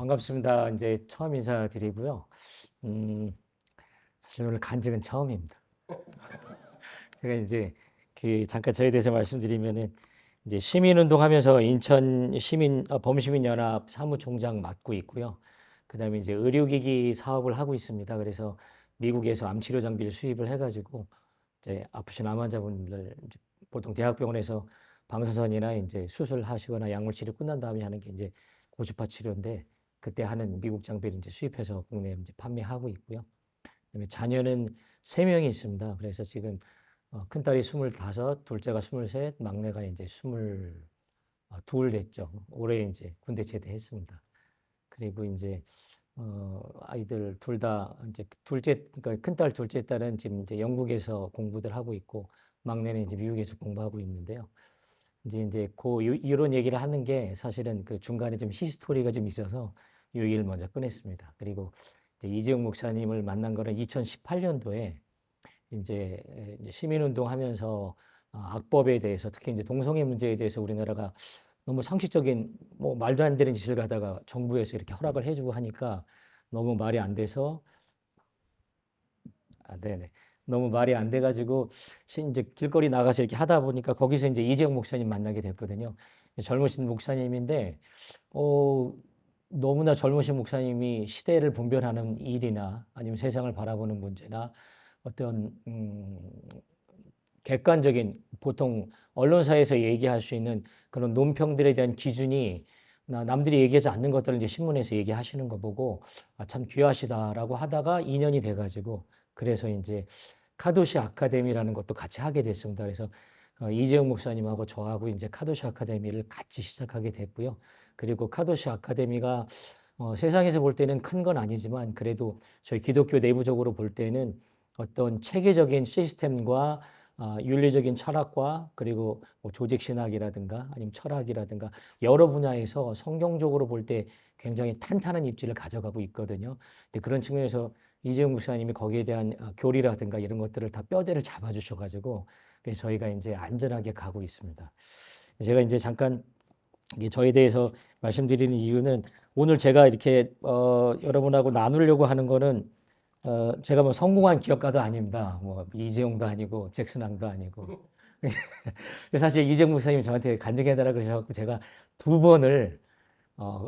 반갑습니다. 이제 처음 인사드리고요. 음, 사실 오늘 간증은 처음입니다. 제가 이제 잠깐 저에 대해서 말씀드리면은 이제 시민운동하면서 인천 범시민연합 사무총장 맡고 있고요. 그다음에 이제 의료기기 사업을 하고 있습니다. 그래서 미국에서 암치료 장비를 수입을 해가지고 이제 아프신 암 환자분들 이제 보통 대학병원에서 방사선이나 이제 수술하시거나 약물 치료 끝난 다음에 하는 게 이제 고주파 치료인데 그때 하는 미국 장비를 이제 수입해서 국내에 이제 판매하고 있고요. 그다음에 자녀는 3명이 있습니다. 그래서 지금 큰딸이 25, 둘째가 23, 막내가 이제 22 됐죠. 올해 이제 군대 제대했습니다. 그리고 이제 아이들 둘 다 이제 그러니까 큰딸, 둘째 딸은 지금 이제 영국에서 공부들 하고 있고 막내는 이제 미국에서 공부하고 있는데요. 이제 이런 얘기를 하는 게 사실은 그 중간에 좀 히스토리가 좀 있어서 이 얘기를 먼저 꺼냈습니다. 그리고 이제 이재용 목사님을 만난 거는 2018년도에 이제 시민운동 하면서 악법에 대해서 특히 이제 동성애 문제에 대해서 우리나라가 너무 상식적인 뭐 말도 안 되는 짓을 가다가 정부에서 이렇게 허락을 해주고 하니까 너무 말이 안 돼서 네네. 너무 말이 안 돼가지고 이제 길거리 나가서 이렇게 하다 보니까 거기서 이제 이재용 목사님 만나게 됐거든요. 젊으신 목사님인데 어, 너무나 젊으신 목사님이 시대를 분별하는 일이나 아니면 세상을 바라보는 문제나 어떤 객관적인 보통 언론사에서 얘기할 수 있는 그런 논평들에 대한 기준이 남들이 얘기하지 않는 것들을 이제 신문에서 얘기하시는 거 보고 참 귀하시다라고 하다가 2년이 돼가지고 그래서 이제 카도시 아카데미라는 것도 같이 하게 됐습니다. 그래서 이재용 목사님하고 저하고 이제 카도시 아카데미를 같이 시작하게 됐고요. 그리고 카도시 아카데미가 세상에서 볼 때는 큰 건 아니지만 그래도 저희 기독교 내부적으로 볼 때는 어떤 체계적인 시스템과 윤리적인 철학과 그리고 뭐 조직 신학이라든가 아니면 철학이라든가 여러 분야에서 성경적으로 볼 때 굉장히 탄탄한 입지를 가져가고 있거든요. 근데 그런 측면에서 이재용 목사님이 거기에 대한 교리라든가 이런 것들을 다 뼈대를 잡아주셔가지고 그래서 저희가 이제 안전하게 가고 있습니다. 제가 이제 잠깐 저에 대해서 말씀드리는 이유는 오늘 제가 이렇게 여러분하고 나누려고 하는 거는 제가 뭐 성공한 기업가도 아닙니다. 뭐 이재용도 아니고 잭슨왕도 아니고. 사실 이재용 목사님이 저한테 간증해달라 그러셔서 제가 2번을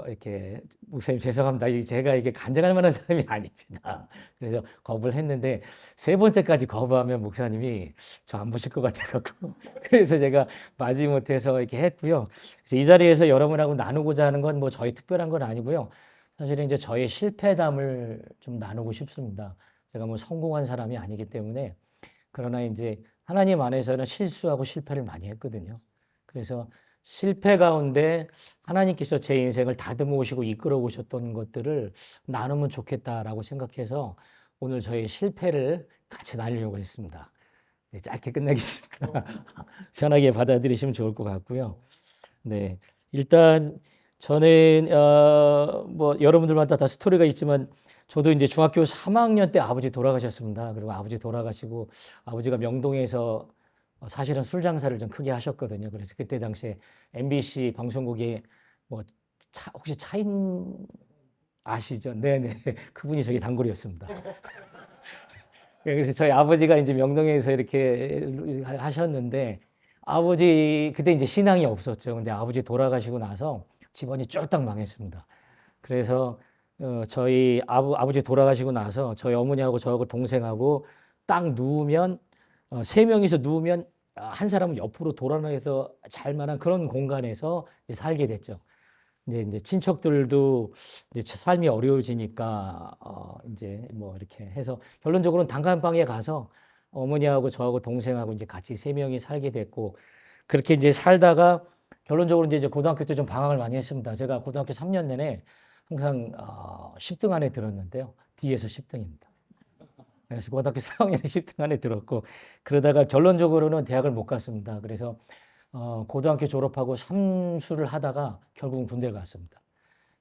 이렇게 목사님 죄송합니다. 제가 이게 간증할 만한 사람이 아닙니다. 그래서 거부를 했는데 3번째까지 거부하면 목사님이 저 안 보실 것 같아갖고 그래서 제가 마지못해서 이렇게 했고요. 그래서 이 자리에서 여러분하고 나누고자 하는 건 뭐 저희 특별한 건 아니고요. 사실은 이제 저의 실패담을 좀 나누고 싶습니다. 제가 뭐 성공한 사람이 아니기 때문에 그러나 이제 하나님 안에서는 실수하고 실패를 많이 했거든요. 그래서 실패 가운데 하나님께서 제 인생을 다듬어 오시고 이끌어 오셨던 것들을 나누면 좋겠다라고 생각해서 오늘 저의 실패를 같이 나누려고 했습니다. 네, 짧게 끝내겠습니다. 편하게 받아들이시면 좋을 것 같고요. 네, 일단 저는 뭐 여러분들마다 다 스토리가 있지만 저도 이제 중학교 3학년 때 아버지 돌아가셨습니다. 그리고 아버지 돌아가시고 아버지가 명동에서 사실은 술 장사를 좀 크게 하셨거든요. 그래서 그때 당시에 MBC 방송국에 뭐 혹시 차인 아시죠? 네네. 그분이 저기 단골이었습니다. 그래서 저희 아버지가 이제 명동에서 이렇게 하셨는데 아버지 그때 이제 신앙이 없었죠. 근데 아버지 돌아가시고 나서 집안이 쫄딱 망했습니다. 그래서 저희 아버지 돌아가시고 나서 저희 어머니하고 저하고 동생하고 딱 누우면 3명이서 누우면 한 사람은 옆으로 돌아나서 잘 만한 그런 공간에서 이제 살게 됐죠. 이제 친척들도 이제 삶이 어려워지니까 이제 뭐 이렇게 해서 결론적으로는 단칸방에 가서 어머니하고 저하고 동생하고 이제 같이 3명이 살게 됐고 그렇게 이제 살다가 결론적으로 이제 고등학교 때 좀 방황을 많이 했습니다. 제가 고등학교 3년 내내 항상 10등 안에 들었는데요. 뒤에서 10등입니다. 그래서 고등학교 3학년에 10등 안에 들었고 그러다가 결론적으로는 대학을 못 갔습니다. 그래서 고등학교 졸업하고 삼수를 하다가 결국은 군대를 갔습니다.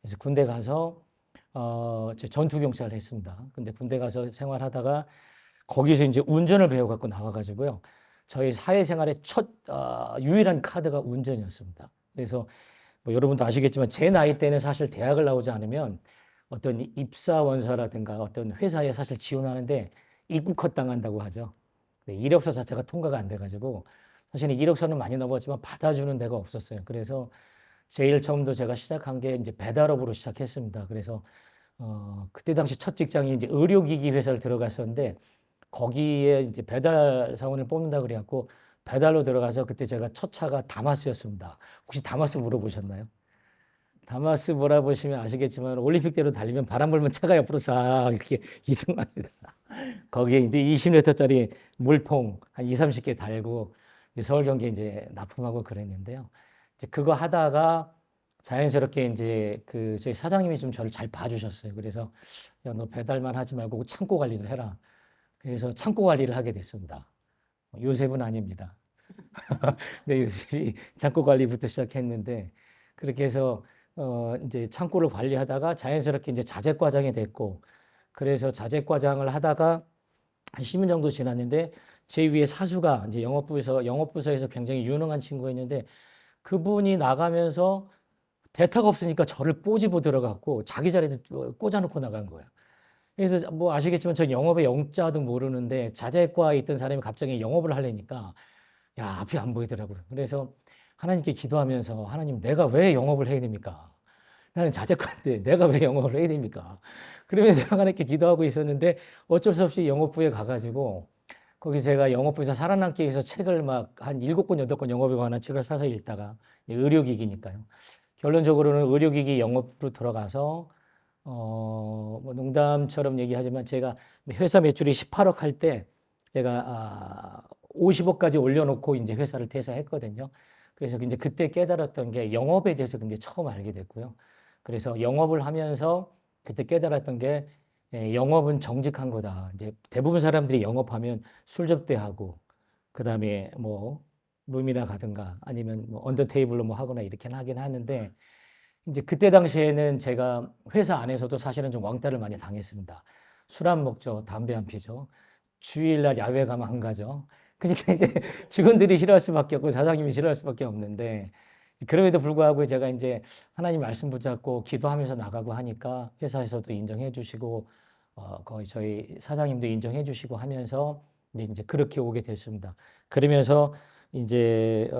그래서 군대 가서 전투 경찰을 했습니다. 근데 군대 가서 생활하다가 거기서 이제 운전을 배워갖고 나와가지고요. 저희 사회생활의 첫 유일한 카드가 운전이었습니다. 그래서 뭐 여러분도 아시겠지만 제 나이 때는 사실 대학을 나오지 않으면 어떤 입사 원서라든가 어떤 회사에 사실 지원하는데 입국컷 당한다고 하죠. 네, 이력서 자체가 통과가 안 돼가지고 사실은 이력서는 많이 넣었지만 받아주는 데가 없었어요. 그래서 제일 처음도 제가 시작한 게 이제 배달업으로 시작했습니다. 그래서 그때 당시 첫 직장이 이제 의료기기 회사를 들어갔었는데 거기에 이제 배달 사원을 뽑는다 그래갖고 배달로 들어가서 그때 제가 첫 차가 다마스였습니다. 혹시 다마스 물어보셨나요? 다마스 몰아보시면 아시겠지만 올림픽대로 달리면 바람 불면 차가 옆으로 싹 이렇게 이동합니다. 거기에 이제 20리터짜리 물통 한 2, 30개 달고 이제 서울 경기에 이제 납품하고 그랬는데요. 이제 그거 하다가 자연스럽게 이제 그 저희 사장님이 좀 저를 잘 봐주셨어요. 그래서 야, 너 배달만 하지 말고 창고 관리도 해라. 그래서 창고 관리를 하게 됐습니다. 요셉은 아닙니다. 네, 요셉이 창고 관리부터 시작했는데 그렇게 해서 이제 창고를 관리하다가 자연스럽게 이제 자재과장이 됐고 그래서 자재과장을 하다가 한 10년 정도 지났는데 제 위에 사수가 이제 영업부서에서 굉장히 유능한 친구였는데 그분이 나가면서 대타가 없으니까 저를 꼬집어 들어갔고 자기 자리에 꽂아놓고 나간 거예요. 그래서 뭐 아시겠지만 전 영업의 영자도 모르는데 자재과에 있던 사람이 갑자기 영업을 하려니까 야 앞이 안 보이더라고요. 그래서 하나님께 기도하면서 하나님 내가 왜 영업을 해야 됩니까? 나는 자재과인데 내가 왜 영업을 해야 됩니까? 그러면서 하나님께 기도하고 있었는데 어쩔 수 없이 영업부에 가가지고 거기 제가 영업부에서 살아남기 위해서 책을 막 한 7권, 8권 영업에 관한 책을 사서 읽다가 의료기기니까요. 결론적으로는 의료기기 영업으로 들어가서 뭐 농담처럼 얘기하지만 제가 회사 매출이 18억 할 때 제가 50억까지 올려놓고 이제 회사를 퇴사했거든요. 그래서 이제 그때 깨달았던 게 영업에 대해서 근데 처음 알게 됐고요. 그래서 영업을 하면서 그때 깨달았던 게 영업은 정직한 거다. 이제 대부분 사람들이 영업하면 술 접대하고 그다음에 뭐 룸이나 가든가 아니면 뭐 언더 테이블로 뭐 하거나 이렇게 하긴 하는데 이제 그때 당시에는 제가 회사 안에서도 사실은 좀 왕따를 많이 당했습니다. 술 안 먹죠. 담배 안 피죠. 주일날 야외 가면 안 가죠. 그러니까 이제 직원들이 싫어할 수밖에 없고 사장님이 싫어할 수밖에 없는데 그럼에도 불구하고 제가 이제 하나님 말씀 붙잡고 기도하면서 나가고 하니까 회사에서도 인정해 주시고 거의 저희 사장님도 인정해 주시고 하면서 이제 그렇게 오게 됐습니다. 그러면서 이제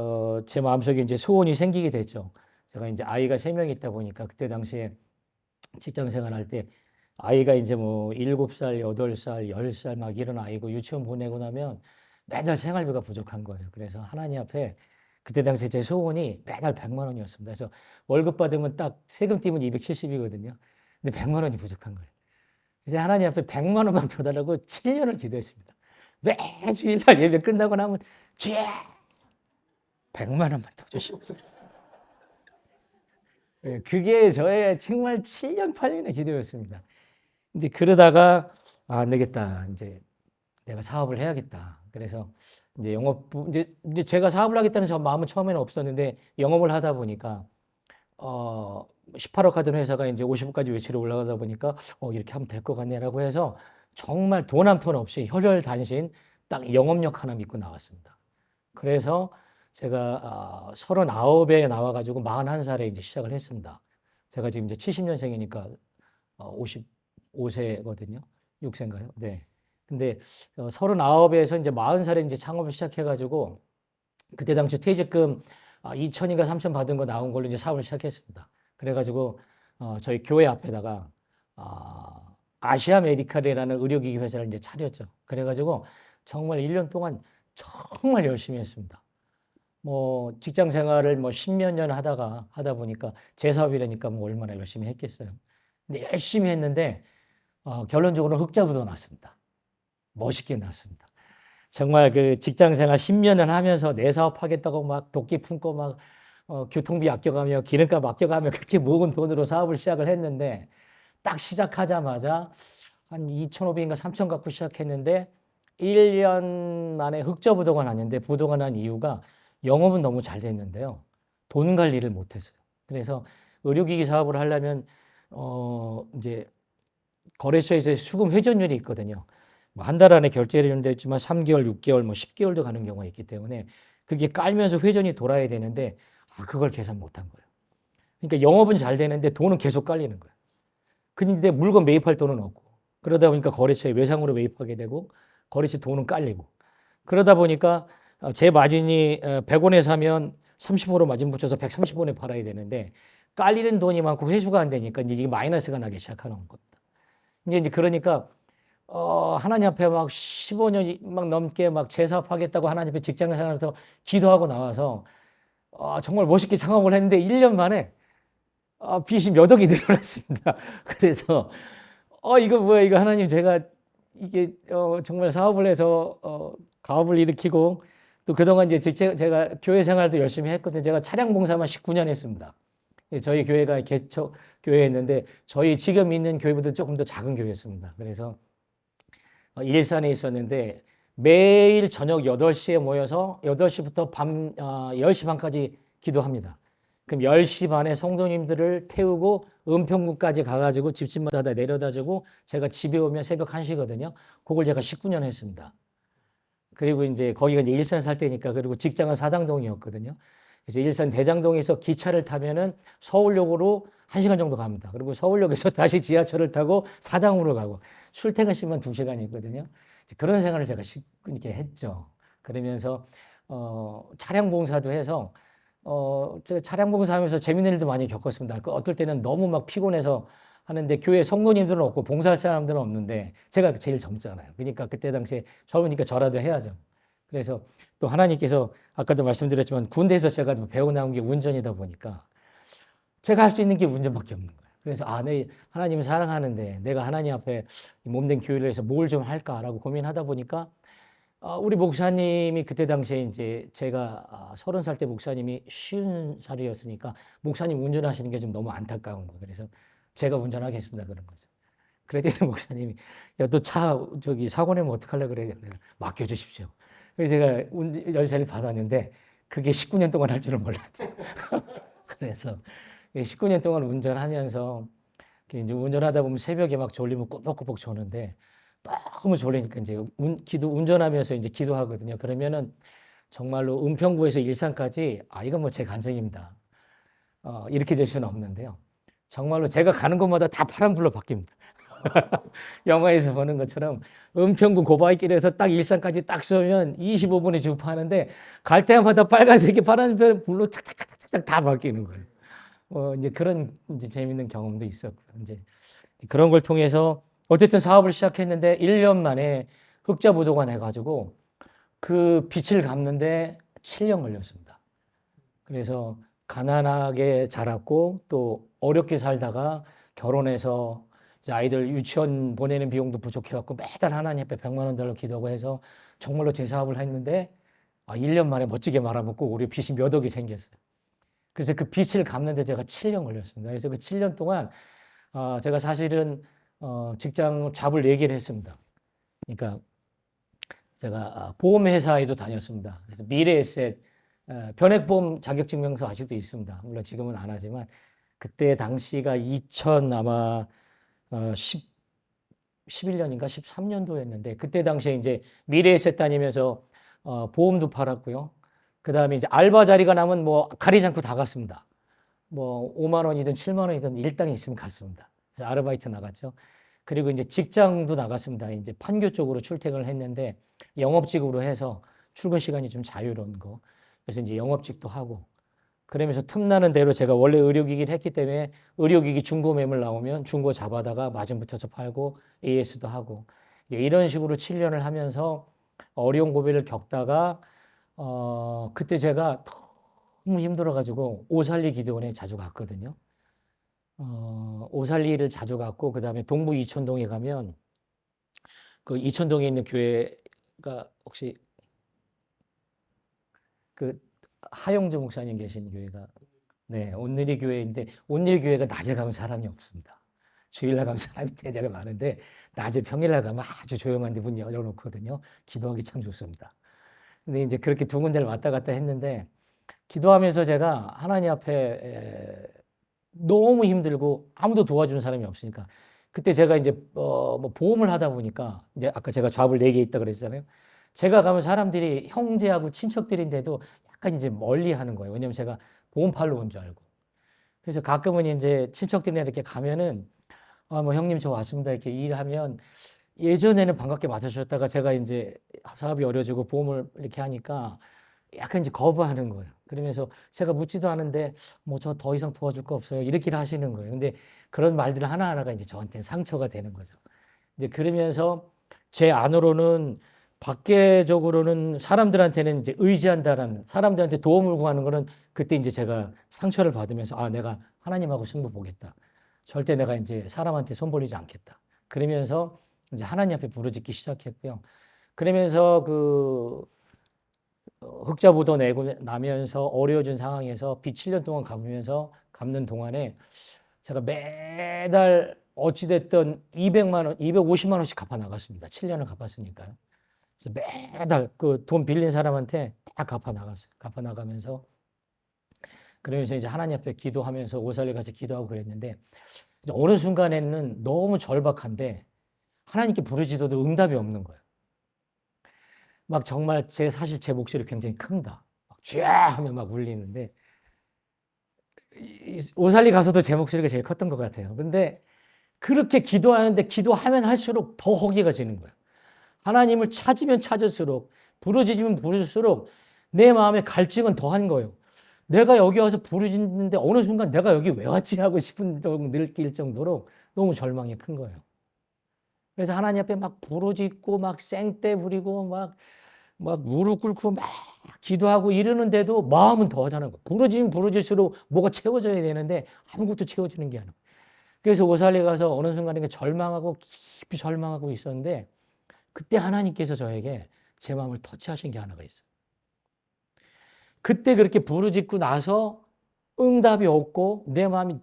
제 마음속에 이제 소원이 생기게 됐죠. 제가 이제 아이가 3명 있다 보니까 그때 당시에 직장 생활할 때 아이가 이제 뭐 7살, 8살, 10살 막 이런 아이고 유치원 보내고 나면 매달 생활비가 부족한 거예요. 그래서 하나님 앞에 그때 당시에 제 소원이 매달 100만 원이었습니다. 그래서 월급 받으면 딱 세금 떼면 270이거든요. 근데 100만 원이 부족한 거예요. 이제 하나님 앞에 100만 원만 더 달라고 7년을 기도했습니다. 매주일날 예배 끝나고 나면 주여 100만 원만 더 주십시오. 그게 저의 정말 7년, 8년의 기도였습니다. 이제 그러다가 안 되겠다. 이제 내가 사업을 해야겠다. 그래서 이제 이제 제가 사업을 하겠다는 저 마음은 처음에는 없었는데 영업을 하다 보니까 18억 하던 회사가 이제 50억까지 매출이 올라가다 보니까 이렇게 하면 될 것 같네라고 해서 정말 돈 한 푼 없이 혈혈단신 딱 영업력 하나 믿고 나왔습니다. 그래서 제가 39에 나와가지고 41살에 이제 시작을 했습니다. 제가 지금 이제 70년생이니까 55세거든요. 6세인가요? 네. 근데 39에서 이제 40살에 이제 창업을 시작해가지고 그때 당시 퇴직금 2천인가 3천 받은 거 나온 걸로 이제 사업을 시작했습니다. 그래가지고 저희 교회 앞에다가 아시아 메디칼이라는 의료기기 회사를 이제 차렸죠. 그래가지고 정말 1년 동안 정말 열심히 했습니다. 뭐 직장 생활을 뭐 10몇 년 하다 보니까 제 사업이라니까 뭐 얼마나 열심히 했겠어요. 근데 열심히 했는데 결론적으로 흑자부도 났습니다. 멋있게 났습니다. 정말 그 직장 생활 10년을 하면서 내 사업하겠다고 막 도끼 품고 막 교통비 아껴가며 기름값 아껴가며 그렇게 모은 돈으로 사업을 시작을 했는데 딱 시작하자마자 한 2,500인가 3,000 갖고 시작했는데 1년 만에 흑자부도가 났는데 부도가 난 이유가 영업은 너무 잘 됐는데요. 돈 관리를 못했어요. 그래서 의료기기 사업을 하려면 이제 거래소에서 수금 회전율이 있거든요. 뭐 한 달 안에 결제를 해준다 했지만 3개월, 6개월, 뭐 10개월도 가는 경우가 있기 때문에 그게 깔면서 회전이 돌아야 되는데 그걸 계산 못한 거예요. 그러니까 영업은 잘 되는데 돈은 계속 깔리는 거예요. 근데 물건 매입할 돈은 없고. 그러다 보니까 거래처에 외상으로 매입하게 되고 거래처 돈은 깔리고. 그러다 보니까 제 마진이 100원에 사면 30% 마진 붙여서 130원에 팔아야 되는데 깔리는 돈이 많고 회수가 안 되니까 이제 이게 마이너스가 나기 시작하는 겁니다. 이제 그러니까 하나님 앞에 막 15년 막 넘게 막 제사업하겠다고 하나님 앞에 직장 생활하면서 기도하고 나와서 정말 멋있게 창업을 했는데 1년 만에 빚이 몇 억이 늘어났습니다. 그래서 이거 뭐야 이거 하나님 제가 이게 정말 사업을 해서 가업을 일으키고 또 그동안 이제 제가 교회 생활도 열심히 했거든요. 제가 차량 봉사만 19년 했습니다. 예, 저희 교회가 개척 교회였는데 저희 지금 있는 교회보다 조금 더 작은 교회였습니다. 그래서 일산에 있었는데 매일 저녁 8시에 모여서 8시부터 밤 10시 반까지 기도합니다. 그럼 10시 반에 성도님들을 태우고 은평구까지 가가지고 집집마다 다 내려다 주고 제가 집에 오면 새벽 1시거든요. 그걸 제가 19년 했습니다. 그리고 이제 거기가 이제 일산 살 때니까 그리고 직장은 사당동이었거든요. 그래서 일산 대장동에서 기차를 타면은 서울역으로 1시간 정도 갑니다. 그리고 서울역에서 다시 지하철을 타고 사당으로 가고 출퇴근 시간 2시간이거든요. 그런 생활을 제가 이렇게 했죠. 그러면서 차량 봉사도 해서 제가 차량 봉사하면서 재밌는 일도 많이 겪었습니다. 어떨 때는 너무 막 피곤해서 하는데 교회 성도님들은 없고 봉사할 사람들은 없는데 제가 제일 젊잖아요. 그러니까 그때 당시에 젊으니까 저라도 해야죠. 그래서 또 하나님께서 아까도 말씀드렸지만 군대에서 제가 배워 나온 게 운전이다 보니까 제가 할 수 있는 게 운전밖에 없는 거예요. 그래서 내 하나님을 사랑하는데 내가 하나님 앞에 몸된 교회를 해서 뭘 좀 할까라고 고민하다 보니까 우리 목사님이 그때 당시에 이제 제가 30살 때 목사님이 50살이었으니까 목사님 운전하시는 게 좀 너무 안타까운 거예요. 그래서 제가 운전하겠습니다. 그런 거죠. 그랬더니 목사님이 야, 너 차 저기 사고 내면 어떡하려고 그래? 맡겨주십시오. 그래서 제가 열쇠를 받았는데 그게 19년 동안 할 줄은 몰랐죠. 그래서 19년 동안 운전하면서 이제 운전하다 보면 새벽에 막 졸리면 꾸벅꾸벅 조는데 너무 졸리니까 이제 운전하면서 이제 기도하거든요. 그러면은 정말로 은평구에서 일산까지 이건 뭐 제 간증입니다. 이렇게 될 수는 없는데요. 정말로 제가 가는 곳마다 다 파란불로 바뀝니다. 영화에서 보는 것처럼 은평구 고바위길에서 딱 일산까지 딱 쏘면 25분에 주파하는데 갈 때마다 빨간색이 파란불로 탁탁탁탁탁 다 바뀌는 거예요. 이제 그런 이제 재밌는 경험도 있었고요. 이제 그런 걸 통해서 어쨌든 사업을 시작했는데 1년 만에 흑자부도가 나가지고 그 빚을 갚는데 7년 걸렸습니다. 그래서 가난하게 자랐고 또 어렵게 살다가 결혼해서 이제 아이들 유치원 보내는 비용도 부족해갖고 매달 하나님 앞에 100만 원 달라고 기도하고 해서 정말로 제 사업을 했는데 1년 만에 멋지게 말아먹고 우리 빚이 몇 억이 생겼어요. 그래서 그 빚을 갚는데 제가 7년 걸렸습니다. 그래서 그 7년 동안 제가 사실은 직장 잡을 4개를 했습니다. 그러니까 제가 보험회사에도 다녔습니다. 그래서 미래에셋 변액보험 자격증명서 아직도 있습니다. 물론 지금은 안 하지만 그때 당시가 2000 아마 11년인가 13년도였는데 그때 당시에 이제 미래에셋 다니면서 보험도 팔았고요. 그 다음에 이제 알바 자리가 나면 뭐 가리지 않고 다 갔습니다. 뭐 5만 원이든 7만 원이든 일당이 있으면 갔습니다. 그래서 아르바이트 나갔죠. 그리고 이제 직장도 나갔습니다. 이제 판교 쪽으로 출퇴근을 했는데 영업직으로 해서 출근 시간이 좀 자유로운 거. 그래서 이제 영업직도 하고 그러면서 틈나는 대로 제가 원래 의료기기를 했기 때문에 의료기기 중고 매물 나오면 중고 잡아다가 마진 붙여서 팔고 AS도 하고 이런 식으로 7년을 하면서 어려운 고비를 겪다가 그때 제가 너무 힘들어가지고 오살리 기도원에 자주 갔거든요. 오살리를 자주 갔고 그 다음에 동부 이촌동에 가면 그 이촌동에 있는 교회가 혹시 그 하영주 목사님 계신 교회가 네 온누리 교회인데 온누리 교회가 낮에 가면 사람이 없습니다. 주일날 가면 사람이 대자가 많은데 낮에 평일날 가면 아주 조용한데 문 열어놓거든요. 기도하기 참 좋습니다. 근데 이제 그렇게 두 군데를 왔다 갔다 했는데 기도하면서 제가 하나님 앞에 너무 힘들고 아무도 도와주는 사람이 없으니까 그때 제가 이제 뭐 보험을 하다 보니까 이제 아까 제가 잡을 4개 있다 그랬잖아요. 제가 가면 사람들이 형제하고 친척들인데도 약간 이제 멀리 하는 거예요. 왜냐면 제가 보험 팔러 온 줄 알고. 그래서 가끔은 이제 친척들이나 이렇게 가면은 뭐 형님 저 왔습니다 이렇게 일하면 예전에는 반갑게 맞아주셨다가 제가 이제 사업이 어려지고 보험을 이렇게 하니까 약간 이제 거부하는 거예요. 그러면서 제가 묻지도 않은데 뭐 저 더 이상 도와줄 거 없어요. 이렇게 하시는 거예요. 근데 그런 말들 하나하나가 이제 저한테는 상처가 되는 거죠. 이제 그러면서 제 안으로는 밖에적으로는 사람들한테는 이제 의지한다라는 사람들한테 도움을 구하는 거는 그때 이제 제가 상처를 받으면서 아, 내가 하나님하고 승부 보겠다. 절대 내가 이제 사람한테 손 벌리지 않겠다. 그러면서 이제 하나님 앞에 부르짖기 시작했고요. 그러면서 그 흑자부도 내고 나면서 어려워진 상황에서 빚 7년 동안 갚으면서 갚는 동안에 제가 매달 어찌됐든 200만 원, 250만 원씩 갚아 나갔습니다. 7년을 갚았으니까요. 그래서 매달 그 돈 빌린 사람한테 다 갚아 나갔어요. 갚아 나가면서 그러면서 이제 하나님 앞에 기도하면서 오살리 가서 기도하고 그랬는데 어느 순간에는 너무 절박한데 하나님께 부르짖어도 응답이 없는 거예요. 막 정말 사실 제 목소리 굉장히 큽니다. 막 쥐야 하면 막 울리는데 오살리 가서도 제 목소리가 제일 컸던 것 같아요. 근데 그렇게 기도하는데 기도하면 할수록 더 허기가 지는 거예요. 하나님을 찾으면 찾을수록 부르짖으면 부를수록 내 마음의 갈증은 더한 거예요. 내가 여기 와서 부르짖는데 어느 순간 내가 여기 왜 왔지 하고 싶은 정도 느낄 정도로 너무 절망이 큰 거예요. 그래서 하나님 앞에 막 부르짖고 막 생떼 부리고 막 무릎 꿇고 막 기도하고 이러는데도 마음은 더하다는 거예요. 부르짖으면 부르질수록 뭐가 채워져야 되는데 아무것도 채워지는 게 아니에요. 그래서 오살리 가서 어느 순간에 절망하고 깊이 절망하고 있었는데 그때 하나님께서 저에게 제 마음을 터치하신 게 하나가 있어요. 그때 그렇게 부르짖고 나서 응답이 없고 내 마음이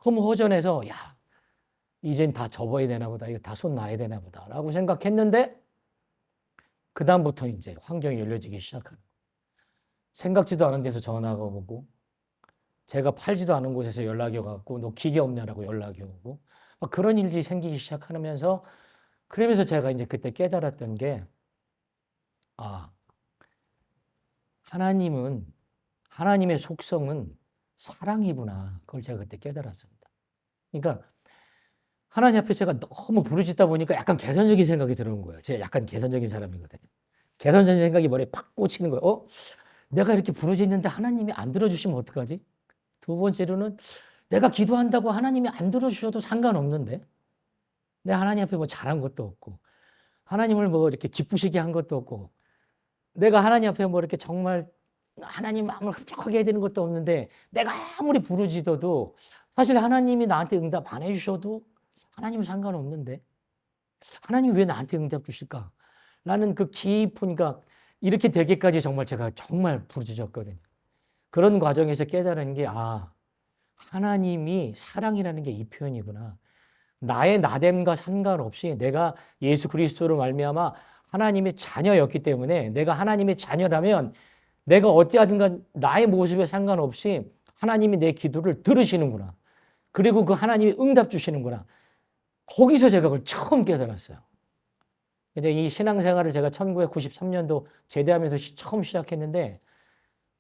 너무 허전해서 야, 이젠 다 접어야 되나 보다. 이거 다 손 놔야 되나 보다. 라고 생각했는데 그다음부터 이제 환경이 열려지기 시작하는 거예요. 생각지도 않은 데서 전화가 오고 제가 팔지도 않은 곳에서 연락이 와갖고 너 기계 없냐라고 연락이 오고 막 그런 일들이 생기기 시작하면서 그러면서 제가 이제 그때 깨달았던 게 아, 하나님의 속성은 사랑이구나. 그걸 제가 그때 깨달았습니다. 그러니까 하나님 앞에 제가 너무 부르짖다 보니까 약간 개선적인 생각이 들어온 거예요. 제가 약간 개선적인 사람이거든요. 개선적인 생각이 머리에 팍 꽂히는 거예요. 내가 이렇게 부르짖는데 하나님이 안 들어주시면 어떡하지? 두 번째로는 내가 기도한다고 하나님이 안 들어주셔도 상관없는데 내가 하나님 앞에 뭐 잘한 것도 없고 하나님을 뭐 이렇게 기쁘시게 한 것도 없고 내가 하나님 앞에 뭐 이렇게 정말 하나님 마음을 흡족하게 해야 되는 것도 없는데 내가 아무리 부르짖어도 사실 하나님이 나한테 응답 안 해주셔도 하나님은 상관없는데 하나님이 왜 나한테 응답 주실까? 라는 그 깊은 그러니까 이렇게 되기까지 정말 제가 정말 부르짖었거든요. 그런 과정에서 깨달은 게 하나님이 사랑이라는 게 이 표현이구나. 나의 나됨과 상관없이 내가 예수 그리스도로 말미암아 하나님의 자녀였기 때문에 내가 하나님의 자녀라면 내가 어찌하든가 나의 모습에 상관없이 하나님이 내 기도를 들으시는구나. 그리고 그 하나님이 응답 주시는구나. 거기서 제가 그걸 처음 깨달았어요. 이제 이 신앙생활을 제가 1993년도 제대하면서 처음 시작했는데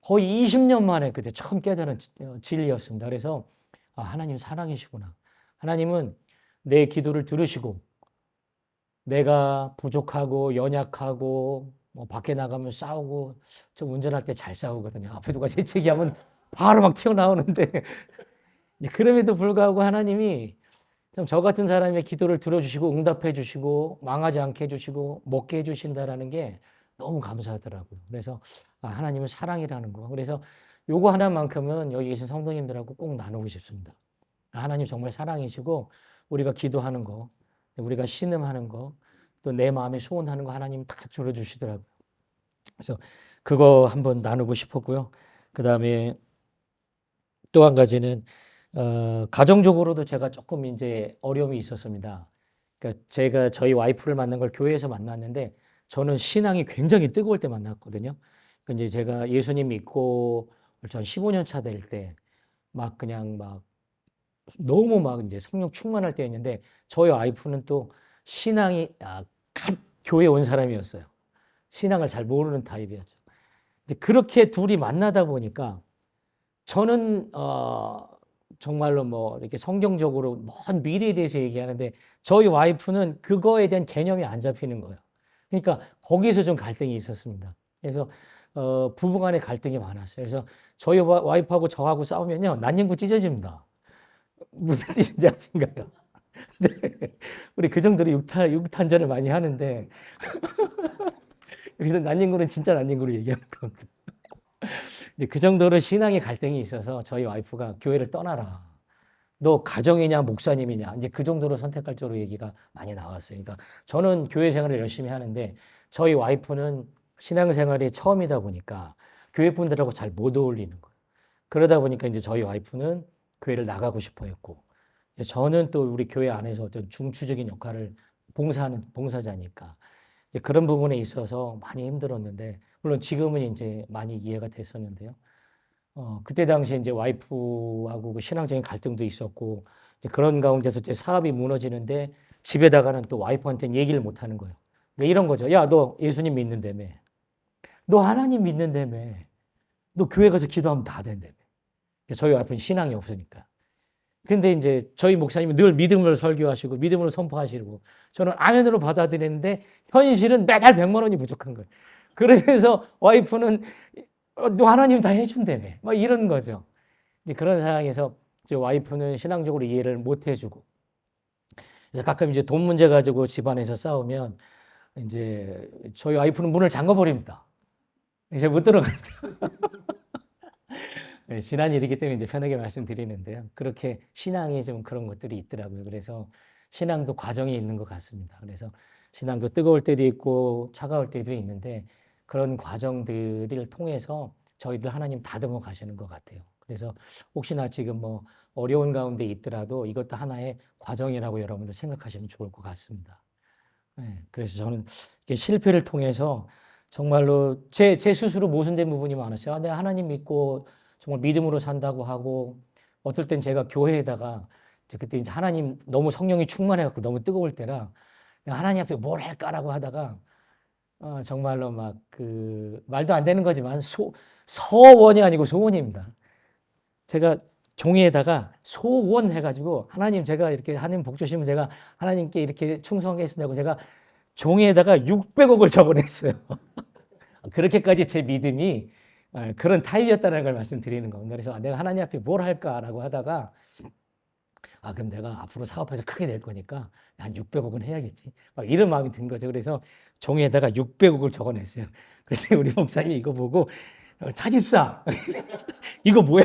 거의 20년 만에 그때 처음 깨달은 진리였습니다. 그래서 하나님 사랑이시구나. 하나님은 내 기도를 들으시고 내가 부족하고 연약하고 뭐 밖에 나가면 싸우고 저 운전할 때 잘 싸우거든요. 앞에 누가 재채기하면 바로 막 튀어나오는데 그럼에도 불구하고 하나님이 참 저 같은 사람의 기도를 들어주시고 응답해 주시고 망하지 않게 해주시고 먹게 해주신다라는 게 너무 감사하더라고요. 그래서 하나님은 사랑이라는 거. 그래서 요거 하나만큼은 여기 계신 성도님들하고 꼭 나누고 싶습니다. 하나님 정말 사랑이시고 우리가 기도하는 거, 우리가 신음하는 거, 또 내 마음에 소원하는 거 하나님 다 들어주시더라고요. 그래서 그거 한번 나누고 싶었고요. 그 다음에 또 한 가지는 가정적으로도 제가 조금 이제 어려움이 있었습니다. 그러니까 제가 저희 와이프를 만난 걸 교회에서 만났는데 저는 신앙이 굉장히 뜨거울 때 만났거든요. 그러니까 이제 제가 예수님 믿고 전 15년 차 될 때 막 그냥 막 너무 막 이제 성령 충만할 때였는데 저희 와이프는 또 신앙이 갓 교회 온 사람이었어요. 신앙을 잘 모르는 타입이었죠. 이제 그렇게 둘이 만나다 보니까 저는 정말로 뭐 이렇게 성경적으로 먼 미래에 대해서 얘기하는데 저희 와이프는 그거에 대한 개념이 안 잡히는 거예요. 그러니까 거기서 좀 갈등이 있었습니다. 그래서 부부간에 갈등이 많았어요. 그래서 저희 와이프하고 저하고 싸우면요 난닝구 찢어집니다. 무슨 뜻인지 아신가요? 네. 우리 그 정도로 육탄전을 많이 하는데 여기서 난닝구는 진짜 난닝구를 얘기하는 겁니다. 이제 그 정도로 신앙의 갈등이 있어서 저희 와이프가 교회를 떠나라. 너 가정이냐 목사님이냐 이제 그 정도로 선택할 정도로 얘기가 많이 나왔어요. 그러니까 저는 교회 생활을 열심히 하는데 저희 와이프는 신앙생활이 처음이다 보니까 교회 분들하고 잘 못 어울리는 거예요. 그러다 보니까 이제 저희 와이프는 교회를 나가고 싶어 했고 저는 또 우리 교회 안에서 어떤 중추적인 역할을 봉사하는 봉사자니까 이제 그런 부분에 있어서 많이 힘들었는데 물론 지금은 이제 많이 이해가 됐었는데요. 그때 당시에 이제 와이프하고 그 신앙적인 갈등도 있었고, 이제 그런 가운데서 이제 사업이 무너지는데 집에다가는 또 와이프한테는 얘기를 못 하는 거예요. 그러니까 이런 거죠. 야, 너 예수님 믿는다며. 너 하나님 믿는다며. 너 교회 가서 기도하면 다 된다며. 저희 와이프는 신앙이 없으니까. 근데 이제 저희 목사님은 늘 믿음으로 설교하시고 믿음으로 선포하시고 저는 아멘으로 받아들이는데 현실은 매달 100만 원이 부족한 거예요. 그러면서 와이프는 너 하나님 다 해준다며. 막 이런 거죠. 이제 그런 상황에서 이제 와이프는 신앙적으로 이해를 못 해주고. 그래서 가끔 이제 돈 문제 가지고 집안에서 싸우면 이제 저희 와이프는 문을 잠궈버립니다. 이제 못 들어갑니다. 네, 지난 일이기 때문에 이제 편하게 말씀드리는데요. 그렇게 신앙이 좀 그런 것들이 있더라고요. 그래서 신앙도 과정이 있는 것 같습니다. 그래서 신앙도 뜨거울 때도 있고 차가울 때도 있는데 그런 과정들을 통해서 저희들 하나님 다듬어 가시는 것 같아요. 그래서 혹시나 지금 뭐 어려운 가운데 있더라도 이것도 하나의 과정이라고 여러분들 생각하시면 좋을 것 같습니다. 네, 그래서 저는 실패를 통해서 정말로 제 스스로 모순된 부분이 많았어요. 내가 하나님 믿고 정말 믿음으로 산다고 하고 어떨 땐 제가 교회에다가 그때 이제 하나님 너무 성령이 충만해갖고 너무 뜨거울 때라 하나님 앞에 뭘 할까라고 하다가 정말로 막 그 말도 안 되는 거지만 서원이 아니고 소원입니다. 제가 종이에다가 소원 해가지고 하나님 제가 이렇게 하나님 복 주시면 제가 하나님께 이렇게 충성하겠습니다 고 제가 종이에다가 600억을 적어냈어요. 그렇게까지 제 믿음이 그런 타입이었다는 걸 말씀드리는 겁니다. 그래서 내가 하나님 앞에 뭘 할까라고 하다가 그럼 내가 앞으로 사업해서 크게 낼 거니까 한 600억은 해야겠지. 막 이런 마음이 든 거죠. 그래서 종이에다가 600억을 적어냈어요. 그래서 우리 목사님이 이거 보고 차집사 이거 뭐야?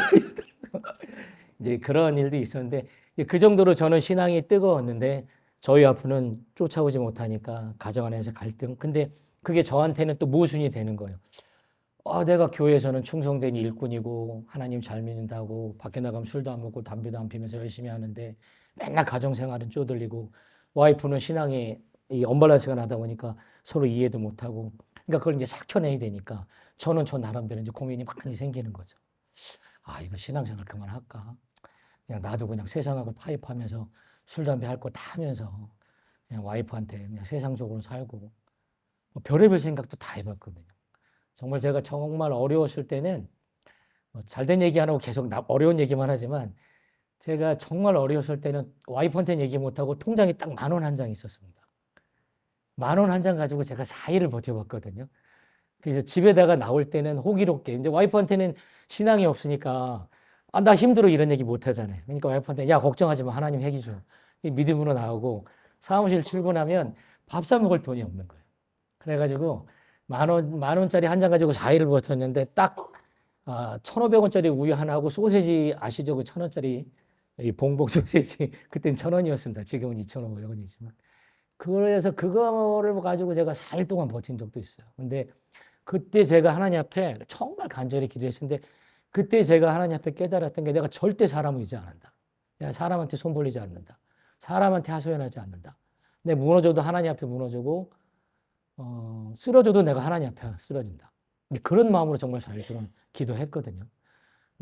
이제 그런 일도 있었는데 그 정도로 저는 신앙이 뜨거웠는데 저희 와이프는 쫓아오지 못하니까 가정 안에서 갈등. 근데 그게 저한테는 또 모순이 되는 거예요. 내가 교회에서는 충성된 일꾼이고 하나님 잘 믿는다고 밖에 나가면 술도 안 먹고 담배도 안 피면서 열심히 하는데 맨날 가정생활은 쪼들리고 와이프는 신앙에 이 언밸런스가 나다 보니까 서로 이해도 못하고 그러니까 그걸 이제 삭혀내야 되니까 저는 저 나름대로 이제 고민이 많이 생기는 거죠. 이거 신앙생활 그만할까? 그냥 나도 그냥 세상하고 타협하면서 술, 담배 할 거 다 하면서 그냥 와이프한테 그냥 세상적으로 살고 뭐 별의별 생각도 다 해봤거든요. 정말 제가 정말 어려웠을 때는 잘된 얘기 안 하고 계속 어려운 얘기만 하지만 제가 정말 어려웠을 때는 와이프한테는 얘기 못하고 통장에 딱 10,000원 한 장 있었습니다. 10,000원 한 장 가지고 제가 4일을 버텨봤거든요. 그래서 집에다가 나올 때는 호기롭게 이제 와이프한테는 신앙이 없으니까 나 힘들어 이런 얘기 못 하잖아요. 그러니까 와이프한테 야 걱정하지 마 하나님 해기줘. 믿음으로 나오고 사무실 출근하면 밥 사 먹을 돈이 없는 거예요. 그래가지고 10,000원짜리 한 장 가지고 4일을 버텼는데 딱 1,500원짜리 우유 하나하고 소세지 아시죠? 그 1,000원짜리 이 봉봉 소세지 그땐 1,000원이었습니다. 지금은 2,500원이지만 그래서 그거를 가지고 제가 4일 동안 버틴 적도 있어요. 근데 그때 제가 하나님 앞에 정말 간절히 기도했는데 그때 제가 하나님 앞에 깨달았던 게 내가 절대 사람을 의지 안 한다. 내가 사람한테 손 벌리지 않는다. 사람한테 하소연하지 않는다. 내 무너져도 하나님 앞에 무너지고 쓰러져도 내가 하나님 앞에 쓰러진다. 그런 마음으로 정말 4일 동안 기도했거든요.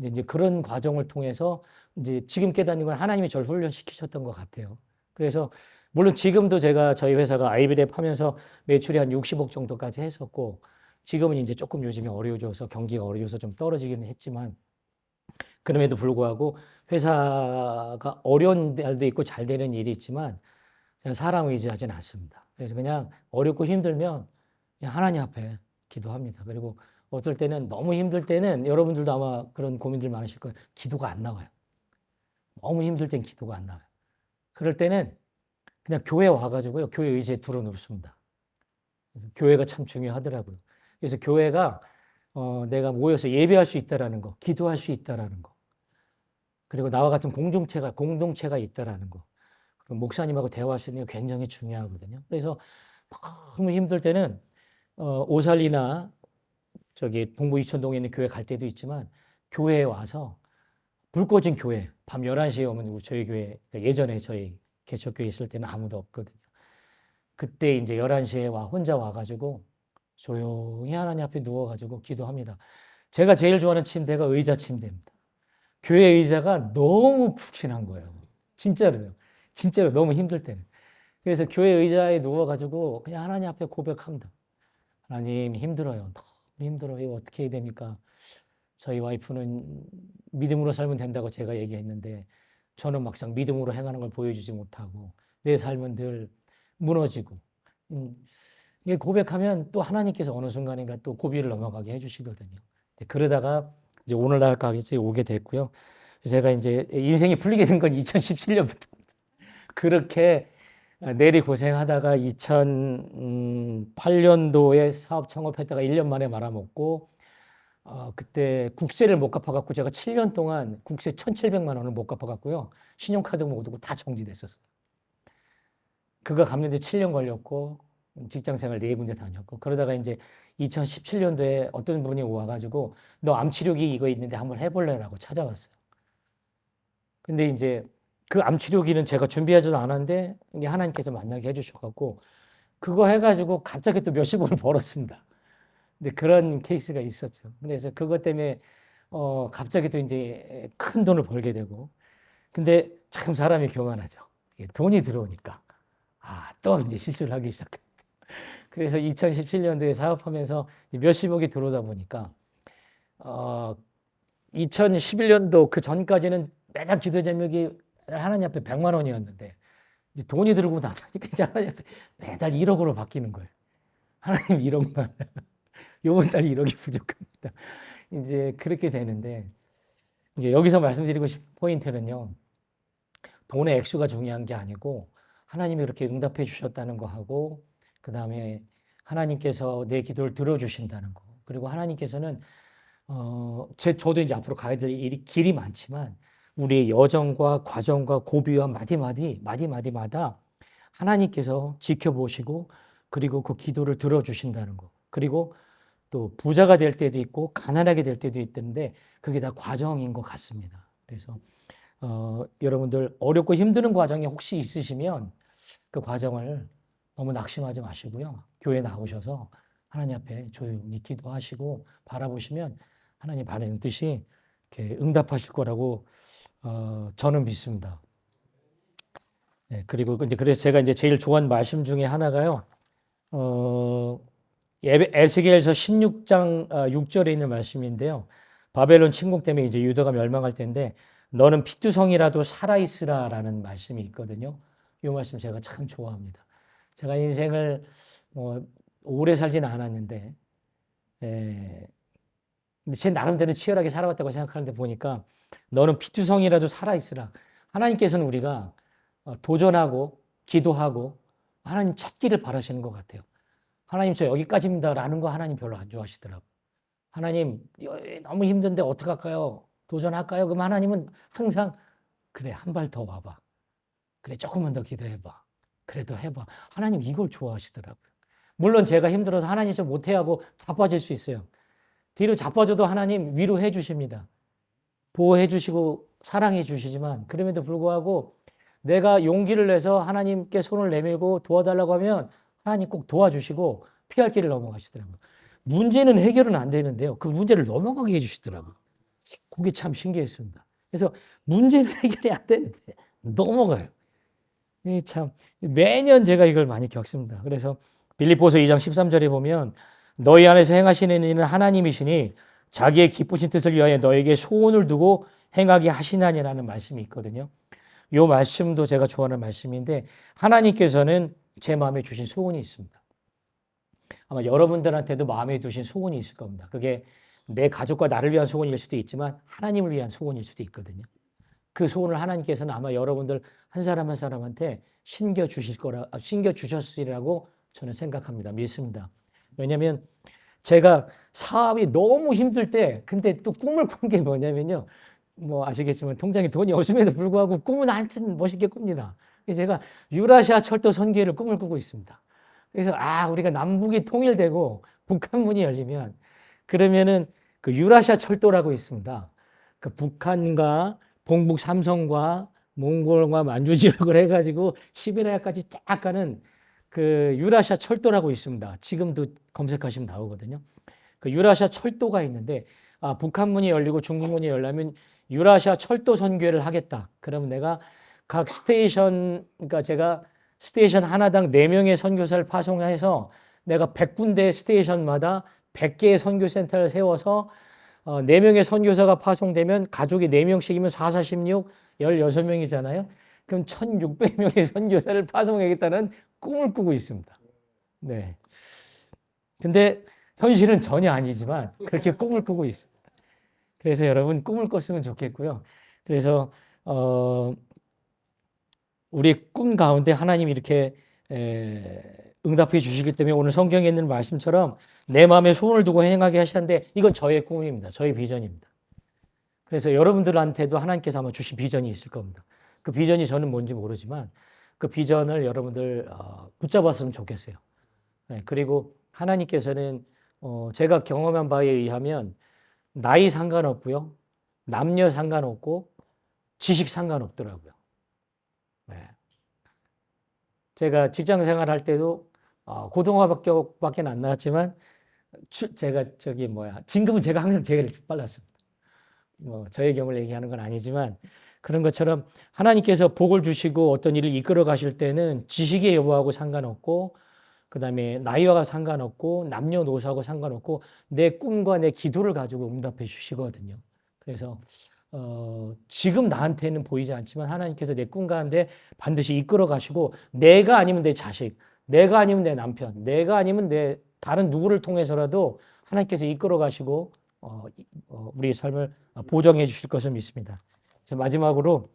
이제 그런 과정을 통해서 이제 지금 깨닫는 건 하나님이 저를 훈련시키셨던 것 같아요. 그래서 물론 지금도 제가 저희 회사가 아이비랩 하면서 매출이 한 60억 정도까지 했었고 지금은 이제 조금 요즘에 어려워져서 경기가 어려워서 좀 떨어지기는 했지만 그럼에도 불구하고 회사가 어려운 날도 있고 잘 되는 일이 있지만 제가 사람 의지하지는 않습니다. 그래서 그냥 어렵고 힘들면 그냥 하나님 앞에 기도합니다. 그리고 어떨 때는 너무 힘들 때는 여러분들도 아마 그런 고민들 많으실 거예요. 기도가 안 나와요. 너무 힘들 땐 기도가 안 나와요. 그럴 때는 그냥 교회 와가지고요. 교회 의지에 들어놓습니다. 그래서 교회가 참 중요하더라고요. 그래서 교회가 내가 모여서 예배할 수 있다라는 거, 기도할 수 있다라는 거, 그리고 나와 같은 공동체가 있다라는 거, 그리고 목사님하고 대화할 수 있는 게 굉장히 중요하거든요. 그래서 너무 힘들 때는 오살리나 저기 동부 이천동에 있는 교회 갈 때도 있지만 교회에 와서 불 꺼진 교회 밤 11시에 오면 저희 교회 예전에 저희 개척교회 있을 때는 아무도 없거든요. 그때 이제 11시에 혼자 와가지고 조용히 하나님 앞에 누워가지고 기도합니다. 제가 제일 좋아하는 침대가 의자 침대입니다. 교회 의자가 너무 푹신한 거예요. 진짜로요. 진짜로 너무 힘들 때는. 그래서 교회 의자에 누워가지고 그냥 하나님 앞에 고백합니다. 하나님 힘들어요. 너무 힘들어요. 어떻게 해야 됩니까? 저희 와이프는 믿음으로 살면 된다고 제가 얘기했는데 저는 막상 믿음으로 행하는 걸 보여주지 못하고 내 삶은 늘 무너지고 이게 고백하면 또 하나님께서 어느 순간인가 또 고비를 넘어가게 해주시거든요. 그러다가 이제 오늘날까지 오게 됐고요. 제가 이제 인생이 풀리게 된 건 2017년부터 그렇게 내리 고생하다가 2008년도에 사업 창업했다가 1년 만에 말아먹고 그때 국세를 못 갚아갖고 제가 7년 동안 국세 1,700만 원을 못 갚아갖고요. 신용카드 모두 다 정지됐었어요. 그거 갚는데 7년 걸렸고 직장생활 4군데 다녔고 그러다가 이제 2017년도에 어떤 분이 와가지고 너 암치료기 이거 있는데 한번 해볼래라고 찾아왔어요. 근데 이제 그 암치료기는 제가 준비하지도 않았는데 하나님께서 만나게 해주셔갖고 그거 해가지고 갑자기 또 몇십억을 벌었습니다. 근데 그런 케이스가 있었죠. 그래서 그것 때문에 갑자기 또 이제 큰 돈을 벌게 되고 근데 참 사람이 교만하죠. 돈이 들어오니까 또 이제 실수를 하기 시작해요. 그래서 2017년도에 사업하면서 몇십억이 들어오다 보니까 2011년도 그 전까지는 매달 기도 제목이 하나님 앞에 100만 원이었는데 이제 돈이 들고 나니까 이제 하나님 앞에 매달 1억으로 바뀌는 거예요. 하나님 1억만. 요번 달 1억이 부족합니다. 이제 그렇게 되는데 이제 여기서 말씀드리고 싶은 포인트는요. 돈의 액수가 중요한 게 아니고 하나님이 그렇게 응답해 주셨다는 거 하고 그 다음에 하나님께서 내 기도를 들어주신다는 거 그리고 하나님께서는 저도 이제 앞으로 가야 될 길이 많지만 우리의 여정과 과정과 고비와 마디마디마다 하나님께서 지켜보시고 그리고 그 기도를 들어주신다는 거 그리고 또 부자가 될 때도 있고 가난하게 될 때도 있던데 그게 다 과정인 것 같습니다. 그래서 여러분들 어렵고 힘든 과정이 혹시 있으시면 그 과정을 너무 낙심하지 마시고요. 교회 나오셔서 하나님 앞에 조용히 기도하시고 바라보시면 하나님 바라는 뜻이 이렇게 응답하실 거라고 저는 믿습니다. 네, 그리고 이제 그래서 제가 이제 제일 좋아하는 말씀 중에 하나가요. 에스겔서 16장 6절에 있는 말씀인데요. 바벨론 침공 때문에 이제 유다가 멸망할 텐데 너는 피투성이라도 살아있으라라는 말씀이 있거든요. 이 말씀 제가 참 좋아합니다. 제가 인생을 오래 살지는 않았는데 근데 제 나름대로 치열하게 살아왔다고 생각하는데 보니까 너는 피투성이라도 살아있으라. 하나님께서는 우리가 도전하고 기도하고 하나님 찾기를 바라시는 것 같아요. 하나님 저 여기까지입니다 라는 거 하나님 별로 안 좋아하시더라고요. 하나님 너무 힘든데 어떡할까요? 도전할까요? 그럼 하나님은 항상 그래 한 발 더 와봐. 그래 조금만 더 기도해봐. 그래도 해봐. 하나님 이걸 좋아하시더라고요. 물론 제가 힘들어서 하나님 좀 못해 하고 자빠질 수 있어요. 뒤로 자빠져도 하나님 위로해 주십니다. 보호해 주시고 사랑해 주시지만 그럼에도 불구하고 내가 용기를 내서 하나님께 손을 내밀고 도와달라고 하면 하나님 꼭 도와주시고 피할 길을 넘어가시더라고요. 문제는 해결은 안 되는데요. 그 문제를 넘어가게 해주시더라고요. 그게 참 신기했습니다. 그래서 문제는 해결이 안 되는데 넘어가요. 참 매년 제가 이걸 많이 겪습니다. 그래서 빌립보서 2장 13절에 보면 너희 안에서 행하시는 이는 하나님이시니 자기의 기쁘신 뜻을 위하여 너에게 소원을 두고 행하게 하시나니라는 말씀이 있거든요. 이 말씀도 제가 좋아하는 말씀인데 하나님께서는 제 마음에 주신 소원이 있습니다. 아마 여러분들한테도 마음에 두신 소원이 있을 겁니다. 그게 내 가족과 나를 위한 소원일 수도 있지만 하나님을 위한 소원일 수도 있거든요. 그 소원을 하나님께서는 아마 여러분들 한 사람 한 사람한테 심겨 주셨으리라고 저는 생각합니다. 믿습니다. 왜냐하면 제가 사업이 너무 힘들 때 근데 또 꿈을 꾼 게 뭐냐면요. 뭐 아시겠지만 통장에 돈이 없음에도 불구하고 꿈은 하여튼 멋있게 꿉니다. 제가 유라시아 철도 선교회를 꿈을 꾸고 있습니다. 그래서 우리가 남북이 통일되고 북한문이 열리면 그러면은 그 유라시아 철도라고 있습니다. 그 북한과 동북 삼성과 몽골과 만주 지역을 해가지고 시베리아까지 쫙 가는 그 유라시아 철도라고 있습니다. 지금도 검색하시면 나오거든요. 그 유라시아 철도가 있는데 북한문이 열리고 중국문이 열려면 유라시아 철도 선교회를 하겠다. 그러면 내가 각 스테이션, 그러니까 제가 스테이션 하나당 4명의 선교사를 파송해서 내가 100군데 스테이션마다 100개의 선교센터를 세워서 4명의 선교사가 파송되면 가족이 4명씩이면 4, 4, 16, 16명이잖아요. 그럼 1600명의 선교사를 파송하겠다는 꿈을 꾸고 있습니다. 네. 근데 현실은 전혀 아니지만 그렇게 꿈을 꾸고 있습니다. 그래서 여러분 꿈을 꿨으면 좋겠고요. 그래서 우리 꿈 가운데 하나님이 이렇게 응답해 주시기 때문에 오늘 성경에 있는 말씀처럼 내 마음에 소원을 두고 행하게 하시는데 이건 저의 꿈입니다. 저의 비전입니다. 그래서 여러분들한테도 하나님께서 아마 주신 비전이 있을 겁니다. 그 비전이 저는 뭔지 모르지만 그 비전을 여러분들 붙잡았으면 좋겠어요. 네, 그리고 하나님께서는 제가 경험한 바에 의하면 나이 상관없고요. 남녀 상관없고 지식 상관없더라고요. 네. 제가 직장 생활할 때도 고등학교밖에 안 나왔지만 제가 진급은 제가 항상 제일 빨랐습니다. 저의 경우를 얘기하는 건 아니지만 그런 것처럼 하나님께서 복을 주시고 어떤 일을 이끌어 가실 때는 지식의 여부하고 상관없고 그다음에 나이와 상관없고 남녀노소하고 상관없고 내 꿈과 내 기도를 가지고 응답해 주시거든요. 그래서 지금 나한테는 보이지 않지만 하나님께서 내 꿈 가운데 반드시 이끌어 가시고 내가 아니면 내 자식, 내가 아니면 내 남편, 내가 아니면 내 다른 누구를 통해서라도 하나님께서 이끌어 가시고 우리의 삶을 보정해 주실 것을 믿습니다. 마지막으로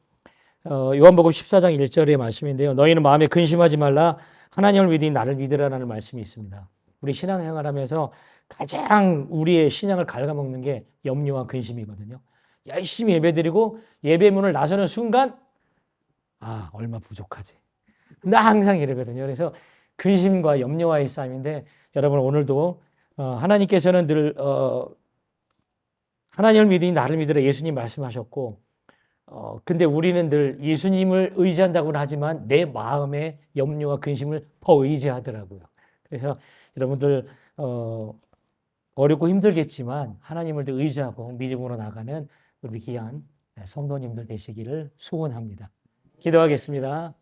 요한복음 14장 1절의 말씀인데요. 너희는 마음에 근심하지 말라. 하나님을 믿으니 나를 믿으라라는 말씀이 있습니다. 우리 신앙생활하면서 가장 우리의 신앙을 갉아먹는 게 염려와 근심이거든요. 열심히 예배드리고 예배문을 나서는 순간 얼마 부족하지. 나 항상 이러거든요. 그래서 근심과 염려와의 싸움인데 여러분 오늘도 하나님께서는 늘 하나님을 믿으니 나를 믿으라 예수님 말씀하셨고 근데 우리는 늘 예수님을 의지한다고는 하지만 내 마음의 염려와 근심을 더 의지하더라고요. 그래서 여러분들 어렵고 힘들겠지만 하나님을 더 의지하고 믿음으로 나가는 우리 귀한 성도님들 되시기를 소원합니다. 기도하겠습니다.